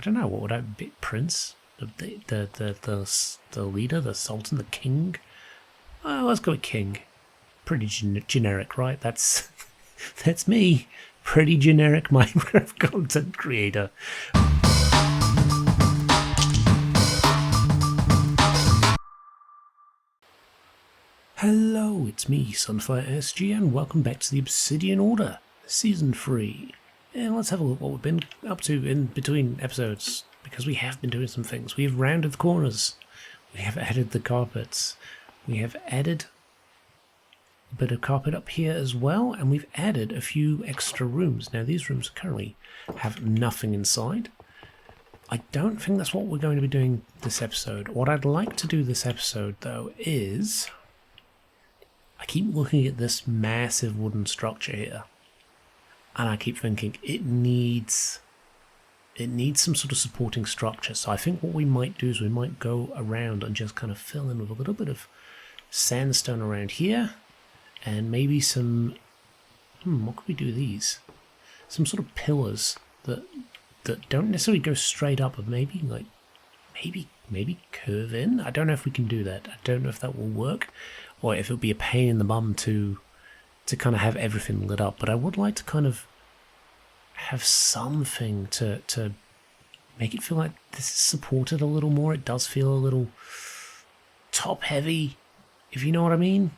I don't know, what would I be? Prince? The leader, the sultan, the king? Let's go with king. Pretty generic, right? That's that's me. Pretty generic Minecraft content creator. Hello, it's me, Sunfire SG, and welcome back to the Obsidian Order, Season 3. And let's have a look at what we've been up to in between episodes, because we have been doing some things. We have rounded the corners, we have added the carpets, we have added a bit of carpet up here as well, and we've added a few extra rooms. Now these rooms currently have nothing inside. I don't think that's what we're going to be doing this episode. What I'd like to do this episode, though, is I keep looking at this massive wooden structure here, and I keep thinking it needs some sort of supporting structure. So I think what we might do is we might go around and just kind of fill in with a little bit of sandstone around here, and maybe some what could we do with these? Some sort of pillars that don't necessarily go straight up, but maybe curve in. I don't know if we can do that. I don't know if that will work, or if it would be a pain in the bum to kind of have everything lit up. But I would like to kind of have something to make it feel like this is supported a little more. It does feel a little top heavy, if you know what I mean.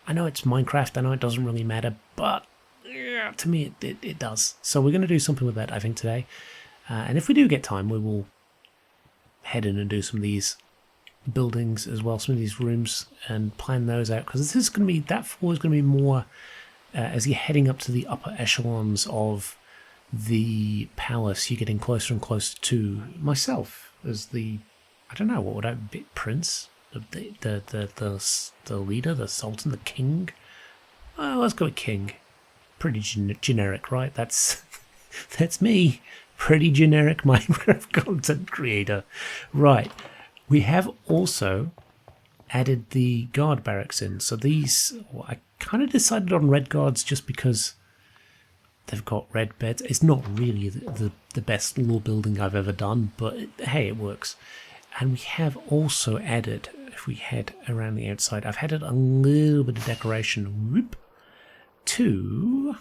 I know it's Minecraft, I know it doesn't really matter, but yeah, to me it does. So we're going to do something with that, I think, today. And if we do get time, we will head in and do some of these buildings as well, some of these rooms, and plan those out, because this is going to be, that floor is going to be more as you're heading up to the upper echelons of the palace. You're getting closer and closer to myself as the, I don't know, what would I be? Prince? The leader, the sultan, the king? Let's go with king. Pretty generic, right? That's me. Pretty generic Minecraft content creator. Right. We have also added the guard barracks in. So these, well, I kind of decided on red guards just because they've got red beds. It's not really the best lore building I've ever done, but hey, it works. And we have also added, if we head around the outside, I've added a little bit of decoration to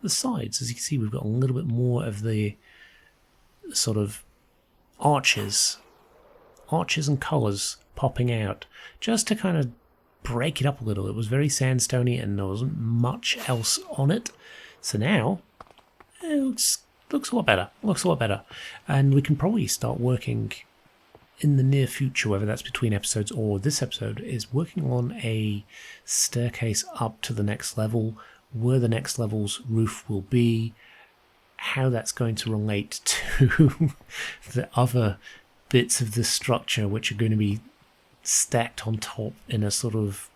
the sides. As you can see, we've got a little bit more of the sort of arches and colours popping out, just to kind of break it up a little. It was very sandstony and there wasn't much else on it. So now it looks a lot better. And we can probably start working in the near future, whether that's between episodes or this episode, is working on a staircase up to the next level, where the next level's roof will be, how that's going to relate to the other bits of this structure, which are going to be stacked on top in a sort of,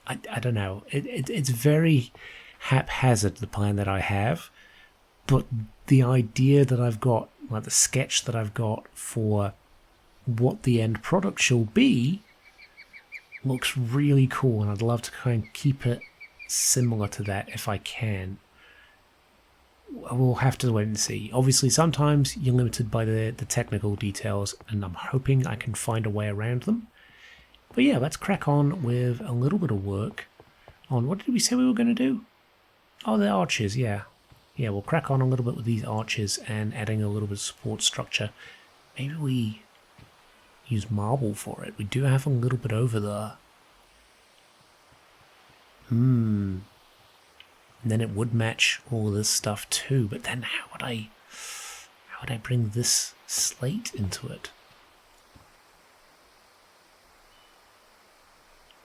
I don't know, it's very haphazard, the plan that I have, but the idea that I've got, like the sketch that I've got for what the end product shall be, looks really cool, and I'd love to kind of keep it similar to that if I can. We'll have to wait and see. Obviously, sometimes you're limited by the technical details, and I'm hoping I can find a way around them. But yeah, let's crack on with a little bit of work on, what did we say we were going to do? Oh, the arches, yeah. Yeah, we'll crack on a little bit with these arches and adding a little bit of support structure. Maybe we use marble for it. We do have a little bit over there. And then it would match all this stuff too, but then how would I bring this slate into it?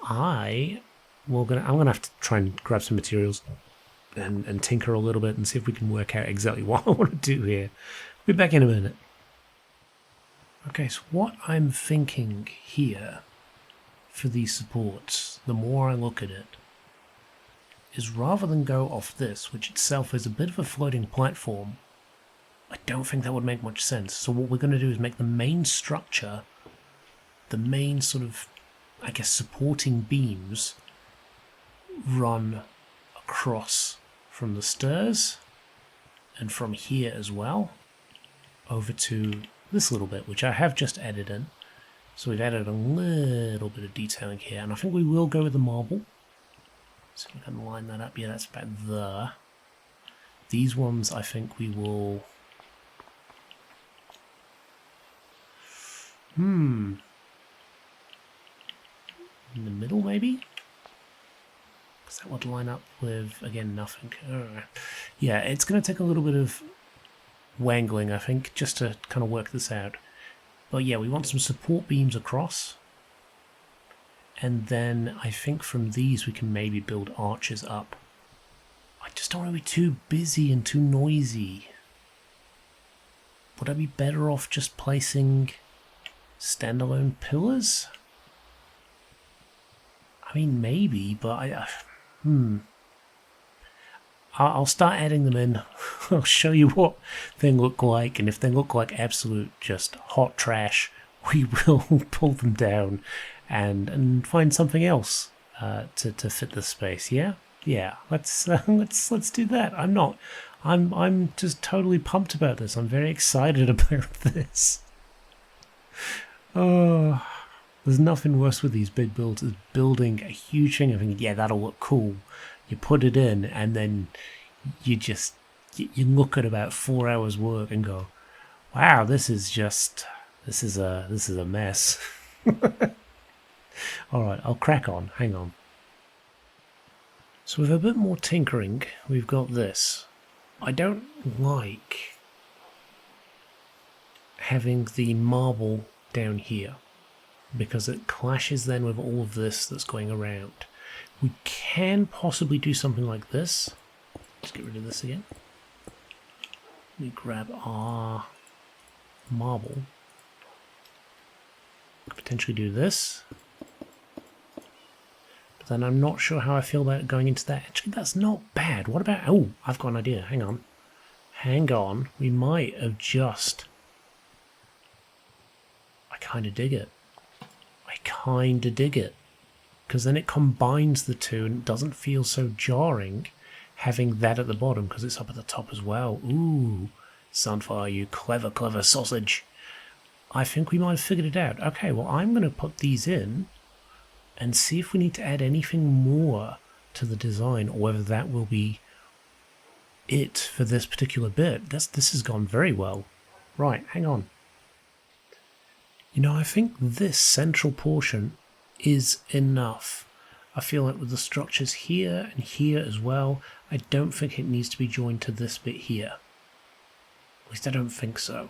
I'm gonna have to try and grab some materials and tinker a little bit and see if we can work out exactly what I want to do here. We'll be back in a minute. Okay, so what I'm thinking here for these supports, the more I look at it, is rather than go off this, which itself is a bit of a floating platform, I don't think that would make much sense. So what we're going to do is make the main structure, the main sort of, I guess, supporting beams, run across from the stairs and from here as well. over to this little bit, which I have just added in. So we've added a little bit of detailing here, and I think we will go with the marble. So we can line that up. Yeah, that's about there. These ones, I think we will... In the middle, maybe? Because that would line up with, again, nothing. Yeah, it's going to take a little bit of wangling, I think, just to kind of work this out. But yeah, we want some support beams across. And then I think from these we can maybe build arches up. I just don't want to be too busy and too noisy. Would I be better off just placing standalone pillars? I mean, maybe, but I'll start adding them in. I'll show you what they look like, and if they look like absolute just hot trash, we will pull them down and find something else to fit the space. Yeah, let's do that. I'm just totally pumped about this. I'm very excited about this. Oh, there's nothing worse with these big builds as building a huge thing and thinking, yeah, that'll look cool. You put it in, and then you look at about 4 hours work and go, wow, this is a mess. Alright, I'll crack on, hang on. So with a bit more tinkering, we've got this. I don't like having the marble down here, because it clashes then with all of this that's going around. We can possibly do something like this. Let's get rid of this again. We grab our marble. Potentially do this. But then I'm not sure how I feel about going into that. Actually, that's not bad. What about... Oh, I've got an idea. Hang on. Hang on. We might have just... I kind of dig it. Because then it combines the two and it doesn't feel so jarring having that at the bottom because it's up at the top as well. Ooh, Sunfire, you clever, clever sausage. I think we might have figured it out. Okay, well, I'm going to put these in and see if we need to add anything more to the design or whether that will be it for this particular bit. This has gone very well. Right, hang on. You know, I think this central portion is enough. I feel like with the structures here and here as well, I don't think it needs to be joined to this bit here. At least I don't think so.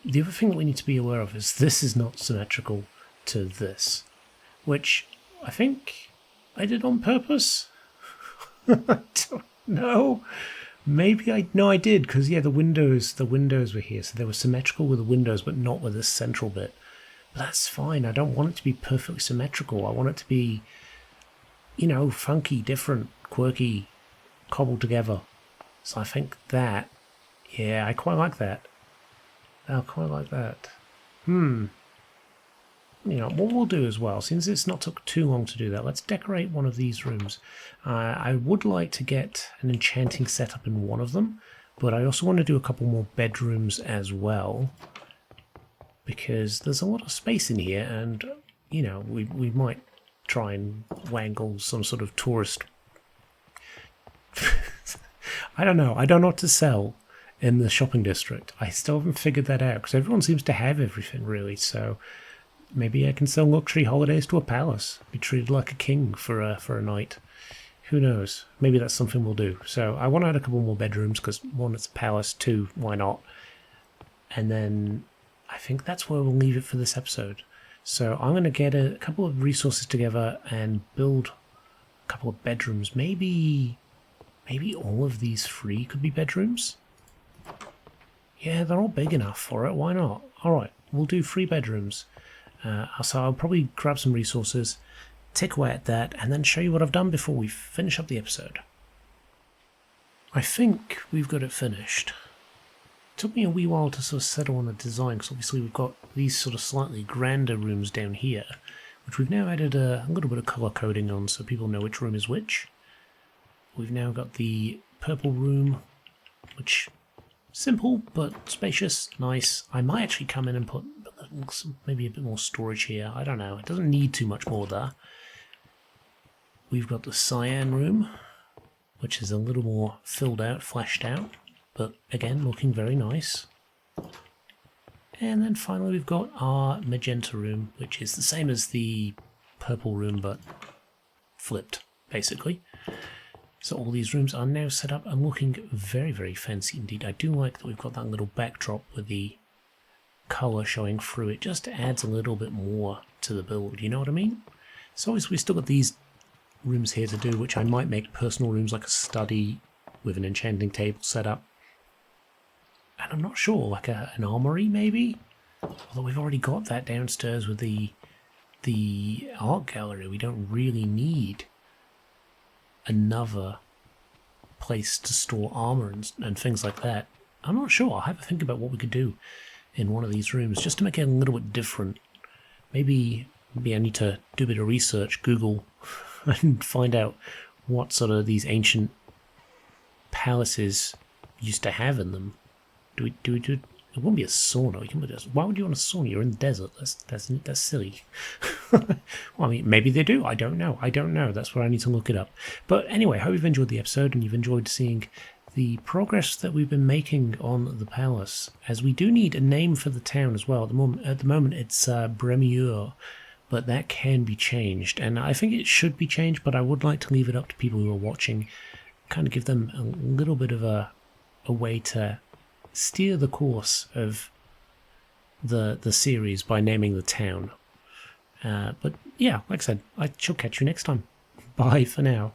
The other thing that we need to be aware of is this is not symmetrical to this, which I think I did on purpose. I don't know. Maybe I did, because yeah, the windows were here, so they were symmetrical with the windows, but not with this central bit. But that's fine. I don't want it to be perfectly symmetrical. I want it to be, you know, funky, different, quirky, cobbled together. So I think that, yeah, I quite like that. I quite like that. You know, what we'll do as well, since it's not took too long to do that, let's decorate one of these rooms. I would like to get an enchanting setup in one of them, but I also want to do a couple more bedrooms as well, because there's a lot of space in here, and, you know, we might try and wangle some sort of tourist... I don't know what to sell in the shopping district. I still haven't figured that out, because everyone seems to have everything, really, so... Maybe I can sell luxury holidays to a palace. Be treated like a king for a night. Who knows? Maybe that's something we'll do. So I want to add a couple more bedrooms because one, it's a palace. Two, why not? And then I think that's where we'll leave it for this episode. So I'm going to get a couple of resources together and build a couple of bedrooms. Maybe all of these 3 could be bedrooms. Yeah, they're all big enough for it. Why not? All right, we'll do 3 bedrooms. So I'll probably grab some resources, tick away at that, and then show you what I've done before we finish up the episode. I think we've got it finished. It took me a wee while to sort of settle on the design, because obviously we've got these sort of slightly grander rooms down here, which we've now added a little bit of colour coding on so people know which room is which. We've now got the purple room, which Simple but spacious, nice. I might actually come in and put maybe a bit more storage here. I don't know. It doesn't need too much more there. We've got the cyan room, which is a little more filled out, fleshed out, but again, looking very nice. And then finally we've got our magenta room, which is the same as the purple room, but flipped, basically. So all these rooms are now set up and looking very, very fancy indeed. I do like that we've got that little backdrop with the colour showing through. It just adds a little bit more to the build, you know what I mean? So obviously we've still got these rooms here to do, which I might make personal rooms, like a study with an enchanting table set up. And I'm not sure, like an armory maybe? Although we've already got that downstairs with the art gallery. We don't really need another place to store armor and things like that. I'm not sure. I'll have to think about what we could do in one of these rooms just to make it a little bit different. Maybe I need to do a bit of research, Google, and find out what sort of these ancient palaces used to have in them. Do we it wouldn't be a sauna. Why would you want a sauna? You're in the desert. That's silly. Well, I mean, maybe they do. I don't know. That's where I need to look it up. But anyway, I hope you've enjoyed the episode and you've enjoyed seeing the progress that we've been making on the palace. As we do need a name for the town as well. At the moment, it's Bremier, but that can be changed. And I think it should be changed, but I would like to leave it up to people who are watching. Kind of give them a little bit of a way to steer the course of the series by naming the town. But yeah, like I said, I shall catch you next time. Bye for now.